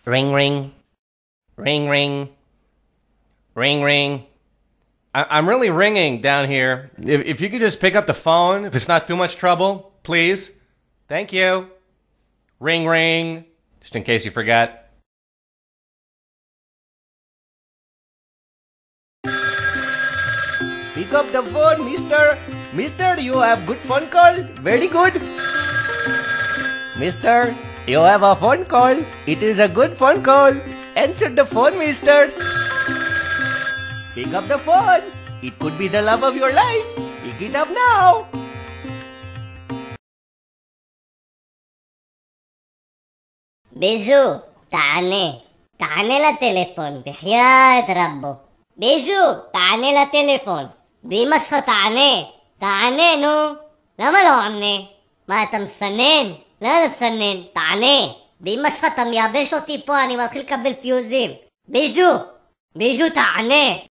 Ring, ring. Ring, ring. Ring, ring. I'm really ringing down here. If you could just pick up the phone, if it's not too much trouble, please. Thank you. Ring, ring. Just in case you forgot. Pick up the phone, mister. Mister, you have good phone call. Very good. Mister, you have a phone call. It is a good phone call. Answer the phone, mister. Pick up the phone. It could be the love of your life. Pick it up now. بيجو تعاني للتليفون بحياة ربه. بيجو تعاني للتليفون. دي مشخة تعاني نو. لما لو عمني ما تمسنين لا تمسنين تعاني. دي مشخة يا بيشو تيبو أني مدخلك بالفيوزين. بيجو تعاني